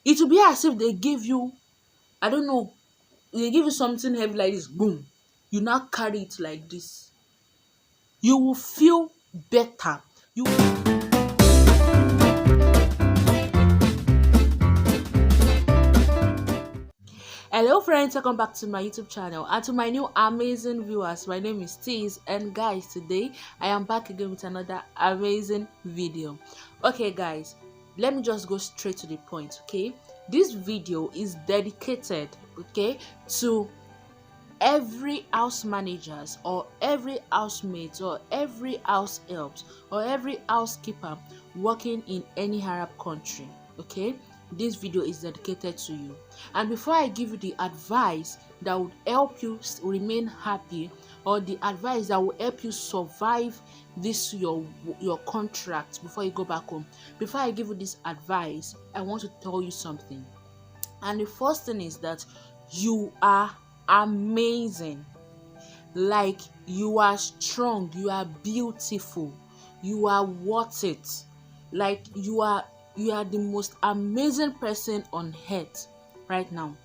It will be as if they give you, I don't know, they give you something heavy like this, boom, you now carry it like this. You will feel better. You Hello friends, welcome back to my YouTube channel and to my new amazing viewers. My name is Tease, and guys, today I am back again with another amazing video. Okay guys, let me just go straight to the point. Okay, this video is dedicated, okay, to every house managers or every housemaid or every house helps or every housekeeper working in any Arab country. Okay, this video is dedicated to you. And before I give you the advice that would help you remain happy, or the advice that will help you survive this your contract before you go back home, before I give you this advice, I want to tell you something. And the first thing is that you are amazing. Like, you are strong, you are beautiful, you are worth it. Like, you are the most amazing person on earth right now.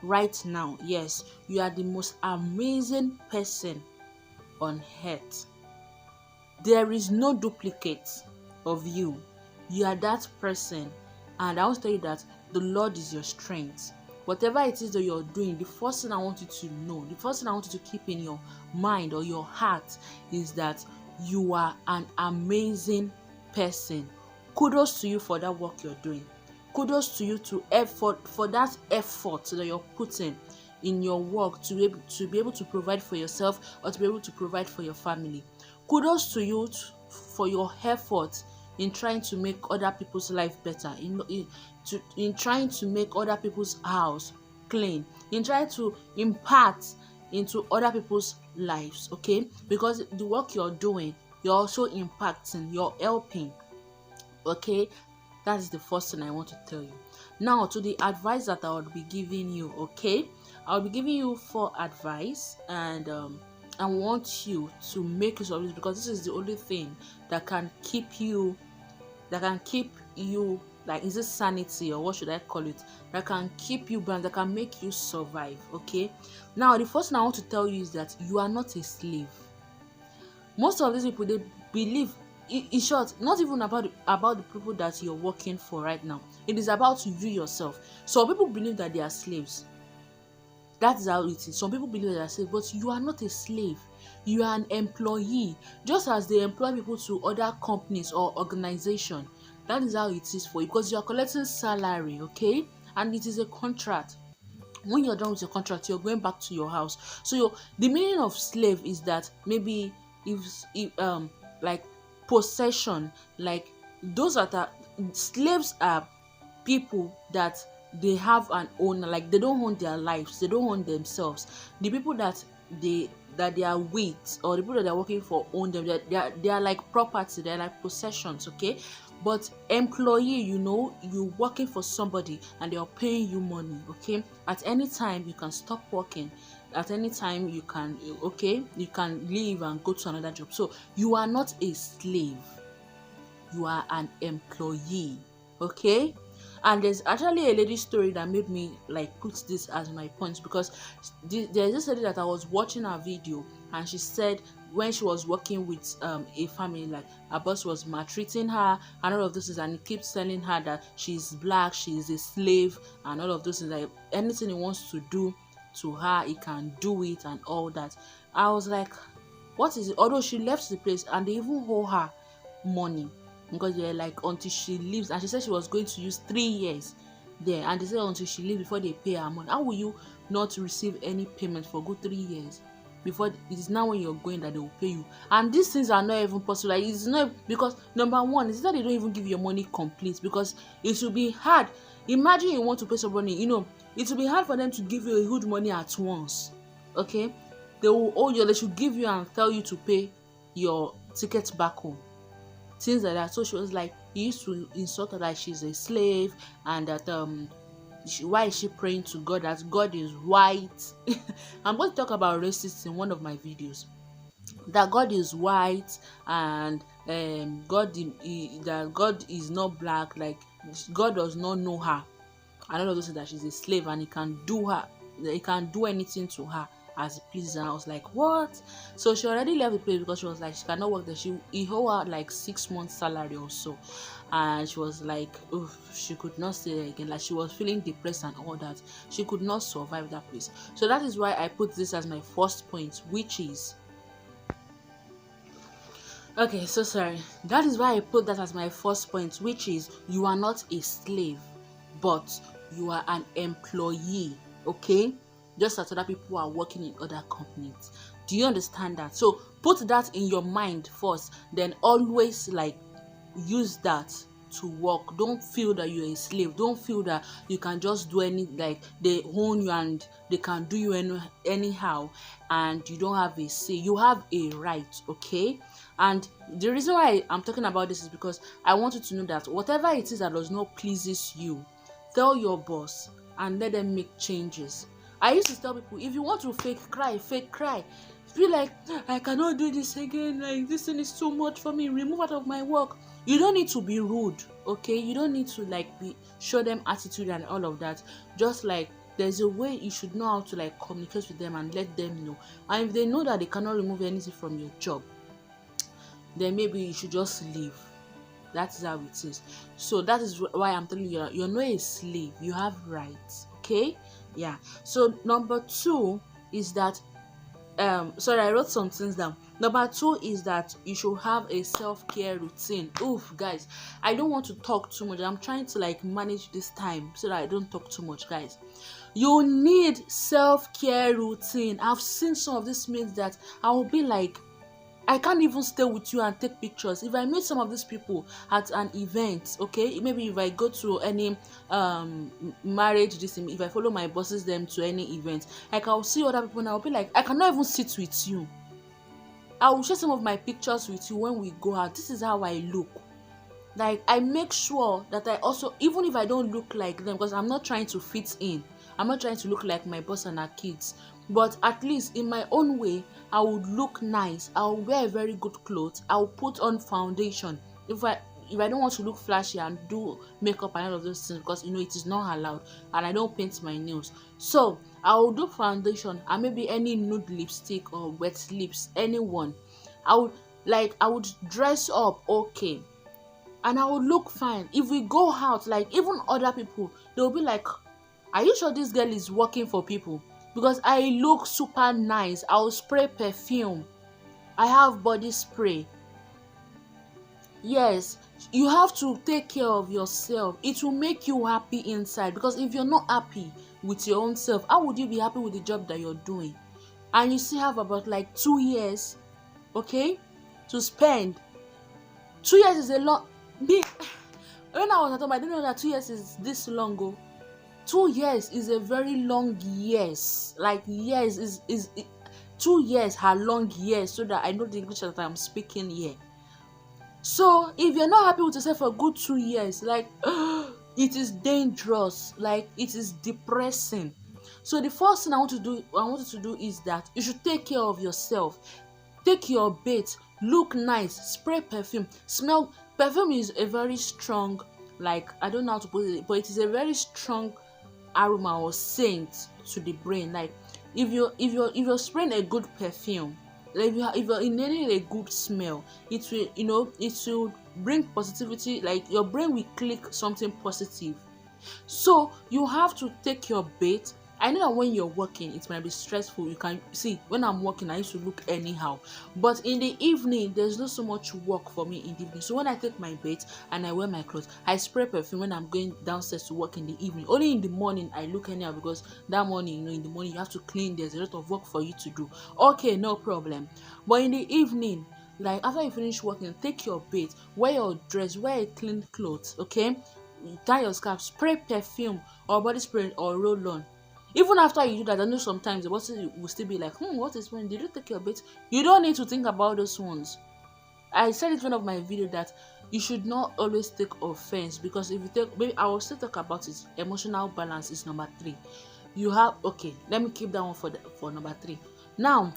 Right now, yes, you are the most amazing person on earth. There is no duplicate of you. You are that person. And I want to tell you that the Lord is your strength. Whatever it is that you're doing, the first thing I want you to know, the first thing I want you to keep in your mind or your heart is that you are an amazing person. Kudos to you for that work you're doing. Kudos to you for that effort that you're putting in your work to be able to provide for yourself or to be able to provide for your family. Kudos to you for your effort in trying to make other people's life better, in trying to make other people's house clean, in trying to impart into other people's lives, okay? Because the work you're doing, you're also impacting, you're helping, okay? That is the first thing I want to tell you. Now, to the advice that I would be giving you, okay? I'll be giving you 4 advice, and I want you to make use of this, because this is the only thing that can keep you, like, is it sanity or what should I call it, that can keep you balanced, that can make you survive, okay? Now, the first thing I want to tell you is that you are not a slave. Most of these people, they believe, in short, not even about the people that you're working for right now. It is about you yourself. Some people believe that they are slaves. That is how it is. Some people believe that they are slaves, but you are not a slave. You are an employee. Just as they employ people to other companies or organizations, that is how it is for you, because you are collecting salary, okay? And it is a contract. When you're done with your contract, you're going back to your house. So the meaning of slave is that maybe if like possession, like those that are slaves are people that they have an owner, like they don't own their lives, they don't own themselves. The people that they are with, or the people that they're working for, own them. They are like property, they're like possessions, okay? But employee, you working for somebody and they are paying you money, okay? At any time you can stop working, at any time you can leave and go to another job. So you are not a slave, you are an employee, okay? And there's actually a lady story that made me like put this as my points, because there's this lady that I was watching her video, and she said when she was working with a family, like her boss was maltreating her and all of those things, and he keeps telling her that she's black, she's a slave, and all of those things, like anything he wants to do to her he can do it and all that. I was like, what is it? Although she left the place and they even owe her money, because they're like, until she leaves, and she said she was going to use 3 years there, and they said until she leaves before they pay her money. How will you not receive any payment for good 3 years before it is now when you're going that they will pay you? And these things are not even possible. Like, it's not, because number one is that they don't even give your money complete, because it will be hard. Imagine you want to pay somebody, it will be hard for them to give you a huge money at once, okay? They will owe you, they should give you and tell you to pay your ticket back home, things like that. So she was like, he used to insult her that she's a slave, and that why is she praying to God, that God is white. I'm going to talk about racism in one of my videos, that God is white, and that God is not black, like God does not know her. and all of those things, that she's a slave and he can do anything to her as he pleases. And I was like, what? So she already left the place because she was like, she cannot work there. He owed her like 6 months salary or so, and she was like, oh, she could not stay there again. Like, she was feeling depressed and all that. She could not survive that place. So that is why I put this as my first point, which is, okay, so sorry. That is why I put that as my first point, which is, you are not a slave, but you are an employee, okay? Just as other people are working in other companies. Do you understand that? So put that in your mind first, then always like use that to work. Don't feel that you're a slave. Don't feel that you can just do any, like they own you and they can do you anyhow, and you don't have a say. You have a right, okay? And the reason why I'm talking about this is because I want you to know that whatever it is that does not pleases you, tell your boss and let them make changes. I used to tell people, if you want to fake cry, fake cry. Be like, I cannot do this again, like this thing is too much for me, remove out of my work. You don't need to be rude, okay? You don't need to like show them attitude and all of that. Just like, there's a way you should know how to like communicate with them and let them know. And if they know that they cannot remove anything from your job, then maybe you should just leave. That is how it is. So that is why I'm telling you, you're not a slave. You have rights, okay? Yeah. So number 2 is that sorry, I wrote some things down. Number 2 is that you should have a self-care routine. Oof, guys, I don't want to talk too much. I'm trying to like manage this time so that I don't talk too much, guys. You need self-care routine. I've seen some of these maids that I will be like, I can't even stay with you and take pictures. If I meet some of these people at an event, okay, maybe if I go to any marriage, if I follow my bosses them to any event, like I'll see other people and I'll be like, I cannot even sit with you. I will share some of my pictures with you when we go out. This is how I look. Like, I make sure that I also, even if I don't look like them, because I'm not trying to fit in, I'm not trying to look like my boss and her kids, but at least in my own way, I would look nice. I'll wear very good clothes. I'll put on foundation. If I don't want to look flashy and do makeup and all of those things, because you know it is not allowed, and I don't paint my nails, so I will do foundation and maybe any nude lipstick or wet lips, anyone. I would dress up okay, and I would look fine. If we go out, like even other people, they'll be like, are you sure this girl is working for people? Because I look super nice. I'll spray perfume. I have body spray. Yes, you have to take care of yourself. It will make you happy inside, because if you're not happy with your own self, how would you be happy with the job that you're doing? And you still have about like 2 years, okay, to spend. 2 years is a lot. When I was at home, I didn't know that 2 years is this long ago. 2 years is a very long years. Like years is 2 years are long years, so that I know the English that I'm speaking here. So if you're not happy with yourself for a good 2 years, like it is dangerous, like it is depressing. So the first thing I want you to do is that you should take care of yourself. Take your bath, look nice, spray perfume, smell. Perfume is a very strong, like I don't know how to put it, but it is a very strong aroma or scent to the brain. Like if you're spraying a good perfume, like if you're inhaling a good smell, it will bring positivity. Like your brain will click something positive. So you have to take your bath. I know that when you're working, it might be stressful. You can see, when I'm working, I used to look anyhow. But in the evening, there's not so much work for me in the evening. So when I take my bath and I wear my clothes, I spray perfume when I'm going downstairs to work in the evening. Only in the morning, I look anyhow, because that morning, in the morning, you have to clean. There's a lot of work for you to do. Okay, no problem. But in the evening, like after you finish working, take your bath, wear your dress, wear a clean clothes, okay? Tie your scarf, spray perfume or body spray or roll-on. Even after you do that, I know sometimes the person will still be like, what is when? Did you take your bath? You don't need to think about those ones. I said it in one of my videos that you should not always take offense, because if you take, maybe I will still talk about it. Emotional balance is number 3. You have, okay, let me keep that one for number 3. Now,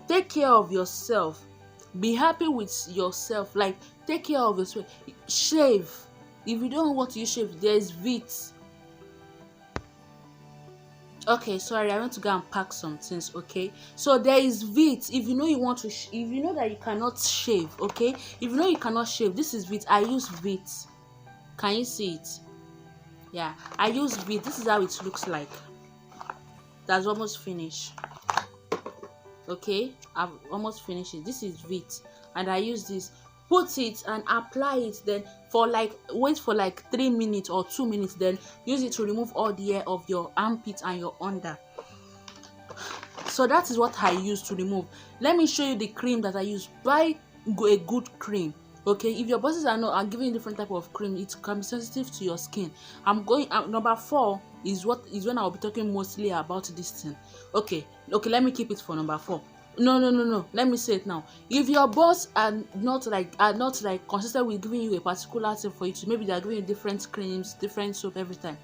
take care of yourself. Be happy with yourself. Like, take care of yourself. Shave. If you don't want to use shave, there is Vit. Okay, sorry, I want to go and pack some things. Okay, so there is Vit. If you know you want to, if you know that you cannot shave, okay, if you know you cannot shave, this is Vit. I use Vit. Can you see it? Yeah, I use Vit. This is how it looks like. That's almost finished. Okay, I've almost finished it. This is Vit, and I use this. Put it and apply it, then for like wait for like 3 minutes or 2 minutes, then use it to remove all the hair of your armpit and your under. So that is what I use to remove. Let me show you the cream that I use. Buy a good cream. Okay, if your bosses are giving you different type of cream, it can be sensitive to your skin. Number 4 is when I'll be talking mostly about this thing. Okay, let me keep it for number 4. No, let me say it now. If your boss are not like consistent with giving you a particular thing for you to, maybe they are giving you different creams, different soap every time,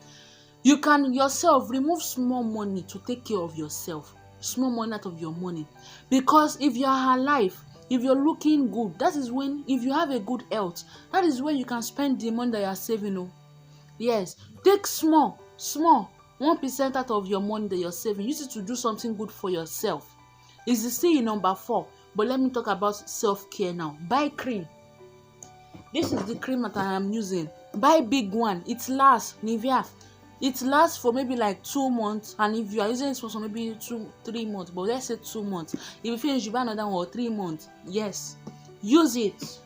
you can yourself remove small money to take care of yourself. Small money out of your money, because if you are alive, if you're looking good, that is when, if you have a good health, that is when you can spend the money that you are saving. Oh yes, take small 1% out of your money that you're saving, use it to do something good for yourself. It's the same number 4, but let me talk about self-care now. Buy cream. This is the cream that I am using. Buy big one. It lasts. Nivea. It lasts for maybe like 2 months, and if you are using it for maybe 2-3 months, but let's say 2 months. If you finish, you buy another one, or 3 months. Yes, use it.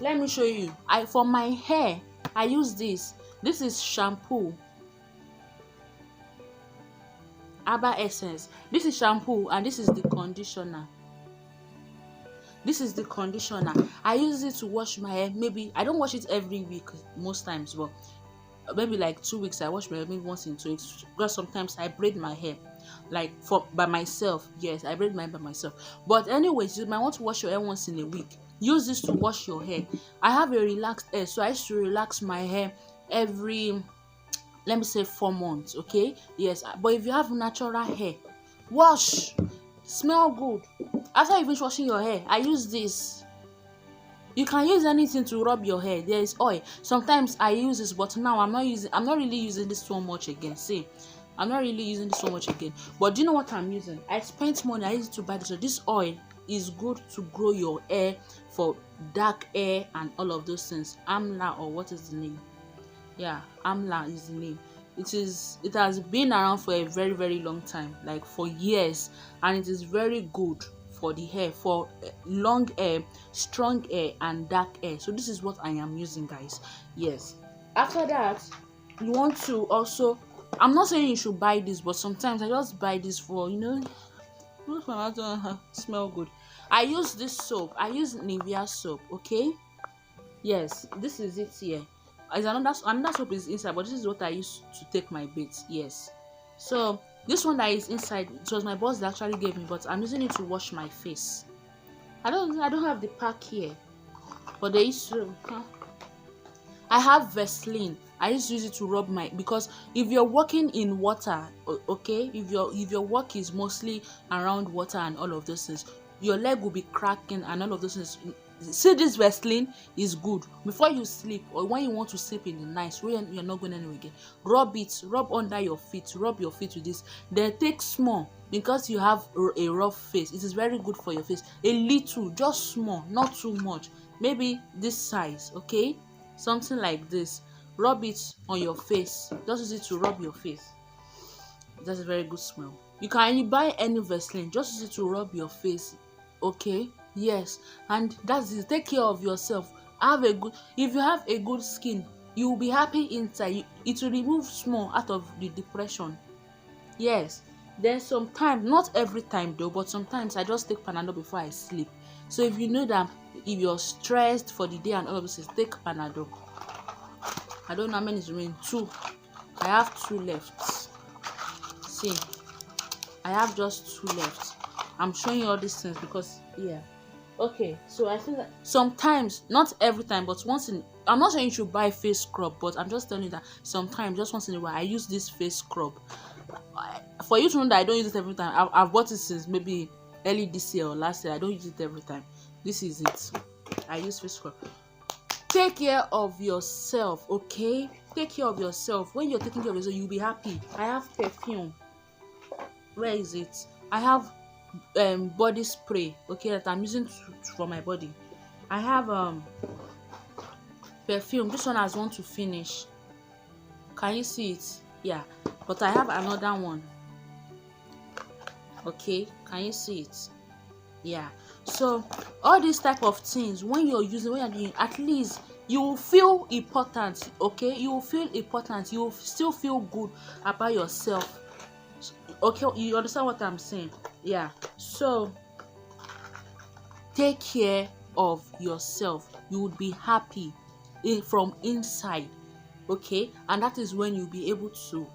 Let me show you. For my hair, I use this. This is shampoo. Aba Essence. This is shampoo, and this is the conditioner. This is the conditioner. I use it to wash my hair. Maybe I don't wash it every week most times, but maybe like 2 weeks I wash my hair, maybe once in 2 weeks, because sometimes I braid my hair like by myself. Yes, I braid my hair by myself. But anyways, you might want to wash your hair once in a week. Use this to wash your hair. I have a relaxed hair, so I used to relax my hair every, let me say, 4 months. Okay, yes, but if you have natural hair, wash, smell good. After you finish washing your hair, I use this. You can use anything to rub your hair. There is oil. Sometimes I use this, but now I'm not really using this so much again. See, I'm not really using this so much again. But do you know what I'm using? I spent money. I used to buy this. So this oil is good to grow your hair, for dark hair and all of those things. Amla, or what is the name? Yeah, Amla is the name. It has been around for a very, very long time, like for years, and it is very good for the hair, for long hair, strong hair, and dark hair. So this is what I am using, guys. Yes, after that, you want to also, I'm not saying you should buy this, but sometimes I just buy this for, smell good. I use this soap. I use Nivea soap. Okay, yes, this is it here. As another soap is inside, but this is what I use to take my baths. Yes, so this one that is inside, it was my boss that actually gave me, but I'm using it to wash my face. I don't have the pack here, but they used to. I have Vaseline. I used to use it to rub my, because if you're working in water, okay, if your work is mostly around water and all of those things, your leg will be cracking and all of those things. See, this Vaseline is good before you sleep, or when you want to sleep in the night when you're not going anywhere again. Rub under your feet, rub your feet with this. Then take small, because you have a rough face. It is very good for your face. A little, just small, not too much. Maybe this size, okay, something like this. Rub it on your face. Just use it to rub your face. That's a very good smell. You can buy any Vaseline, just use it to rub your face. Okay, yes, and that's it. Take care of yourself. If you have a good skin, you will be happy inside. It will remove small out of the depression. Yes, then sometimes, not every time though, but sometimes I just take Panadol before I sleep. So if you know that if you're stressed for the day and all of this, take Panadol. I don't know how many is remaining. 2. I have 2 left. See, I have just 2 left. I'm showing you all these things because, yeah. Okay, so I think that sometimes, not every time, but once in, I'm not saying you should buy face scrub, but I'm just telling you that sometimes, just once in a while, I use this face scrub. For you to know that I don't use it every time, I've bought it since maybe early this year or last year. I don't use it every time. This is it. I use face scrub. Take care of yourself, okay? Take care of yourself. When you're taking care of yourself, you'll be happy. I have perfume. Where is it? I have body spray, okay, that I'm using for my body. I have perfume. This one has want to finish. Can you see it? Yeah, but I have another one. Okay, can you see it? Yeah. So all these type of things, when you're doing, at least you will feel important. Okay, you will feel important. You will still feel good about yourself. Okay, you understand what I'm saying? Yeah. So take care of yourself. You would be happy from inside. Okay, and that is when you'll be able to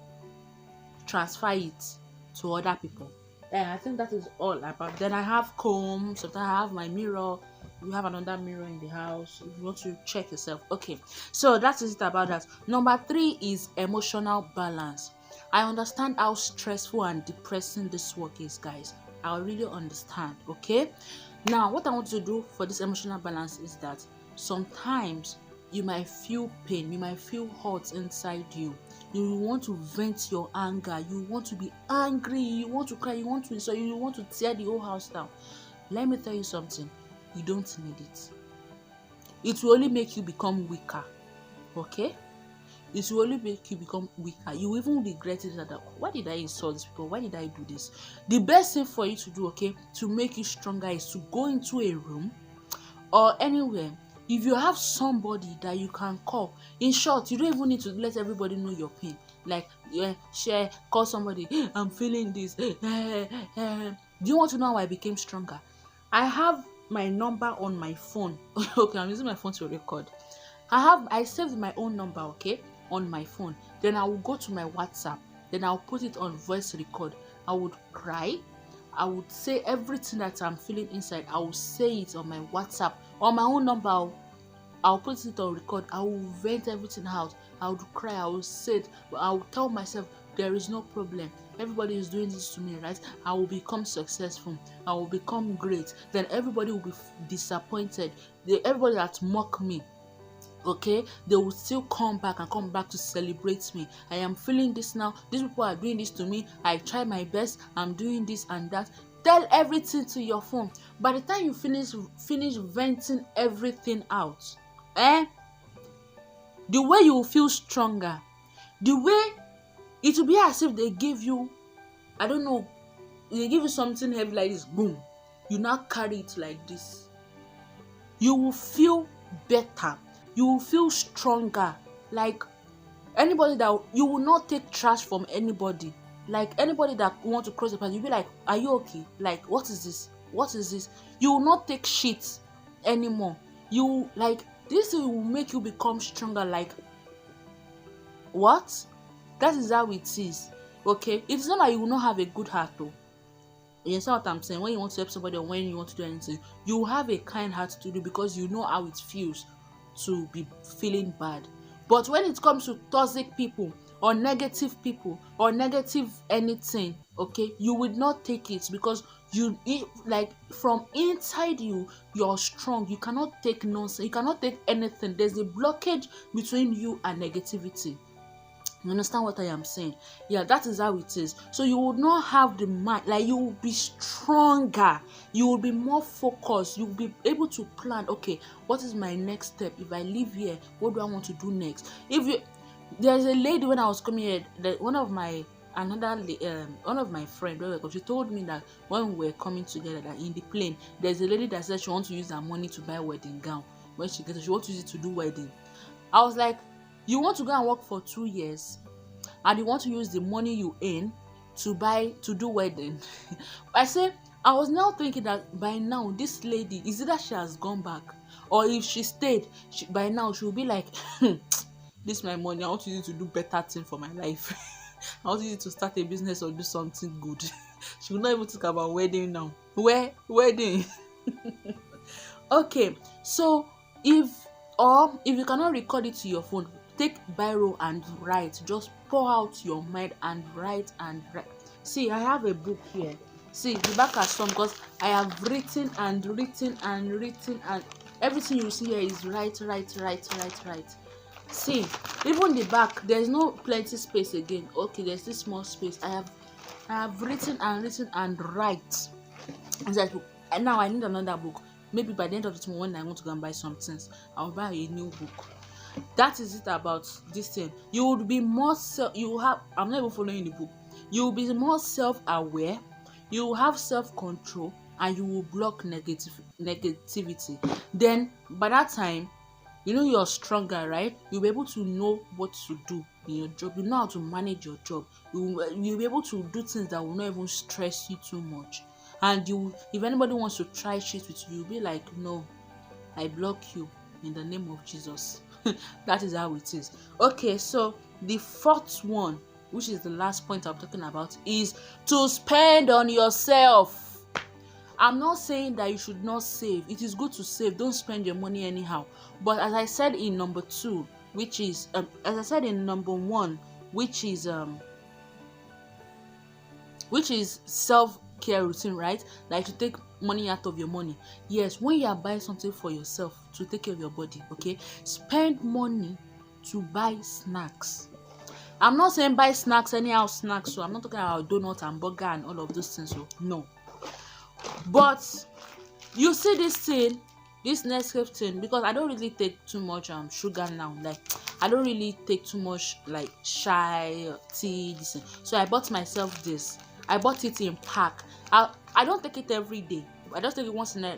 transfer it to other people. I think that is all about. Then I have comb. Sometimes I have my mirror. You have another mirror in the house if you want to check yourself. Okay, so that is it about that. Number 3 is emotional balance. I understand how stressful and depressing this work is, guys. I really understand. Okay, now what I want to do for this emotional balance is that sometimes you might feel pain, you might feel hurt inside you. You want to vent your anger, you want to be angry, you want to cry, you want to insult, you want to tear the whole house down. Let me tell you something, you don't need it. It will only make you become weaker. Okay? It will only make you become weaker. You even regret it. That why did I insult these people? Why did I do this? The best thing for you to do, okay, to make you stronger is to go into a room or anywhere. If you have somebody that you can call, in short, you don't even need to let everybody know your pain. Like, share, call somebody, I'm feeling this. Do you want to know how I became stronger? I have my number on my phone. Okay, I'm using my phone to record. I saved my own number, okay, on my phone. Then I will go to my WhatsApp. Then I'll put it on voice record. I would cry. I would say everything that I'm feeling inside. I will say it on my WhatsApp, on my own number. I'll put it on record. I will vent everything out. I would cry. I will say it. I will tell myself there is no problem. Everybody is doing this to me, right? I will become successful. I will become great. Then everybody will be disappointed. Everybody that mock me, okay, they will still come back to celebrate me. I am feeling this now. These people are doing this to me. I try my best. I'm doing this and that. Tell everything to your phone. By the time you finish venting everything out, the way you will feel stronger, the way it will be as if they give you, I don't know, they give you something heavy like this, boom, you now carry it like this. You will feel better. You will feel stronger. Like anybody that you will not take trash from anybody. Like anybody that want to cross the path, you'll be like, are you okay? Like, what is this? What is this? You will not take shit anymore. You like this will make you become stronger. Like what? That is how it is. Okay, it's not like you will not have a good heart though. You understand what I'm saying? When you want to help somebody or when you want to do anything, you have a kind heart to do because you know how it feels to be feeling bad. But when it comes to toxic people or negative anything, okay, you would not take it because like from inside you're strong. You cannot take nonsense. You cannot take anything. There's a blockage between you and negativity. You understand what I am saying? Yeah, that is how it is. So you will not have the mind, like you will be stronger. You will be more focused. You will be able to plan, okay, what is my next step? If I leave here, what do I want to do next? There's a lady when I was coming here, one of my friend, she told me that when we were coming together, that in the plane, there's a lady that said she wants to use her money to buy a wedding gown. When she gets it, she wants to use it to do wedding. I was like, you want to go and work for 2 years and you want to use the money you earn to do wedding? I was now thinking that by now this lady, is either she has gone back or if she stayed, by now she will be like, this is my money, I want to use it to do better thing for my life. I want to use it to start a business or do something good. She will not even think about wedding now. Wedding? Okay, so if you cannot record it to your phone, take biro and write. Just pour out your mind and write and write. See, I have a book here. See, the back has some because I have written and Everything you see here is right. See, even the back, there's no plenty space again. Okay, there's this small space. I have written and write in that book. And now I need another book. Maybe by the end of the month, when I want to go and buy some things, I'll buy a new book. That is it about this thing. You would be more I'm not even following the book. You will be more self-aware, you will have self-control, and you will block negativity. Then by that time, you're stronger, right? You'll be able to know what to do in your job. You know how to manage your job. You'll be able to do things that will not even stress you too much. And if anybody wants to try shit with you, you'll be like, no, I block you in the name of Jesus. That is how it is. Okay, so the fourth one, which is the last point I'm talking about, is to spend on yourself. I'm not saying that you should not save. It is good to save. Don't spend your money anyhow. But as I said in number 2, which is as I said in number 1, which is self-care routine, right? Like to take money out of your money. Yes, when you are buying something for yourself to take care of your body, okay, spend money to buy snacks. I'm not saying buy snacks anyhow snacks, so I'm not talking about donut and burger and all of those things, so no. But you see this thing, this Nescafe thing, because I don't really take too much sugar now. Like I don't really take too much like chai tea, this thing. So I bought myself this. I bought it in pack. I don't take it every day. I just take it once in a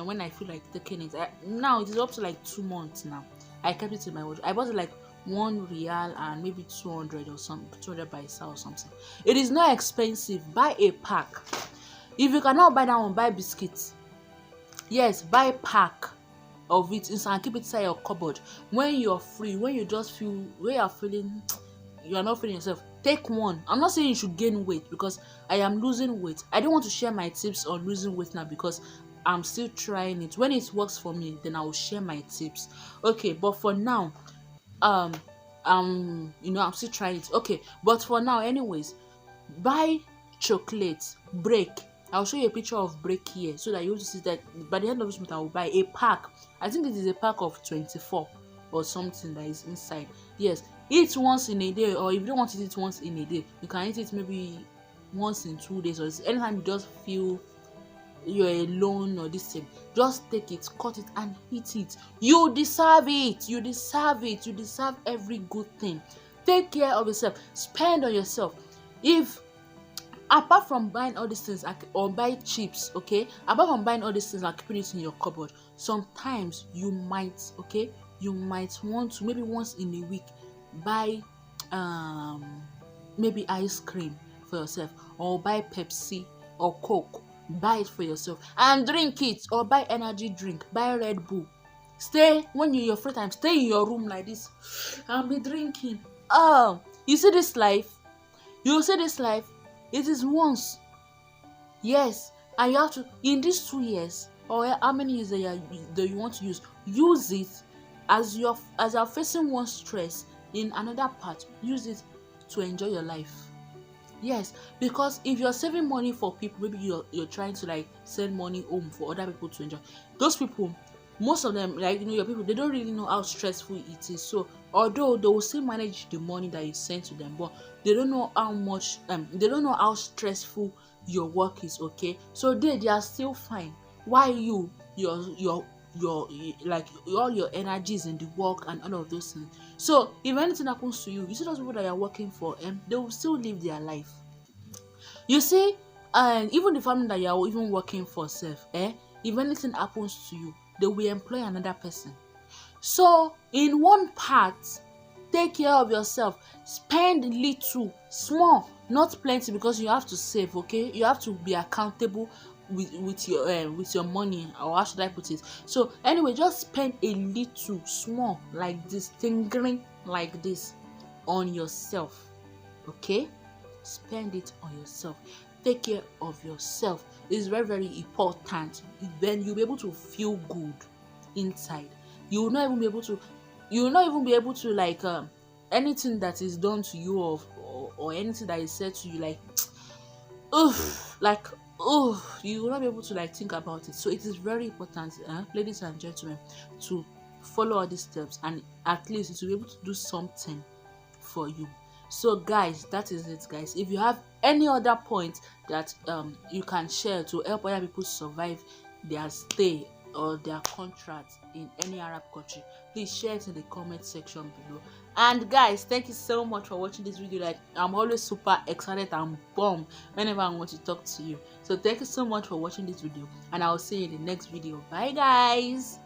when I feel like taking it. Now it is up to like 2 months now. I kept it in my wardrobe. I bought it like R1 and maybe 200 or something, 200 by itself or something. It is not expensive. Buy a pack. If you cannot buy that one, buy biscuits. Yes, buy a pack of it and keep it inside your cupboard. When you're free, when you just feel, when you're feeling, you're not feeling yourself, take one. I'm not saying you should gain weight because I am losing weight. I don't want to share my tips on losing weight now because I'm still trying it. When it works for me, then I will share my tips. Okay, but for now, I'm still trying it. Okay, but for now, anyways, buy chocolate, break. I'll show you a picture of break here so that you will see that by the end of this month I will buy a pack. I think it is a pack of 24 or something that is inside. Yes, eat once in a day, or if you don't want to eat once in a day, you can eat it maybe once in 2 days, or anytime you just feel you're alone or this thing. Just take it, cut it, and eat it. You deserve it. You deserve it. You deserve every good thing. Take care of yourself. Spend on yourself. If apart from buying all these things or buy chips, okay, apart from buying all these things and keeping it in your cupboard, sometimes you might want to maybe once in a week buy maybe ice cream for yourself, or buy Pepsi or Coke. Buy it for yourself and drink it, or buy energy drink, buy Red Bull. When you're your free time, stay in your room like this and be drinking. You see this life, it is once. Yes, and you have to, in these 2 years, or how many years that you want to use it as you're facing one stress in another part. Use it to enjoy your life. Yes, because if you're saving money for people, maybe you're trying to like send money home for other people to enjoy. Those people, most of them, like your people, they don't really know how stressful it is. So although they will still manage the money that you send to them, but they don't know how much they don't know how stressful your work is. Okay, so they are still fine. While your like all your energies in the work and all of those things. So if anything happens to you, you see those people that you're working for, they will still live their life. You see, and even the family that you're even working for self, if anything happens to you, they will employ another person. So in one part, take care of yourself. Spend little, small, not plenty, because you have to save. Okay, you have to be accountable with your money, or how should I put it? So anyway, just spend a little, small, like this, tingling like this, on yourself. Okay, spend it on yourself. Take care of yourself. It's very, very important. Then you'll be able to feel good inside. You will not even be able to like anything that is done to you or anything that is said to you, like like oh, you will not be able to like think about it. So it is very important, ladies and gentlemen, to follow all these steps, and at least to be able to do something for you. So guys, that is it guys. If you have any other point that you can share to help other people survive their stay or their contract in any Arab country, please share it in the comment section below. And guys, thank you so much for watching this video. Like, I'm always super excited and bummed whenever I want to talk to you. So thank you so much for watching this video, and I'll see you in the next video. Bye guys.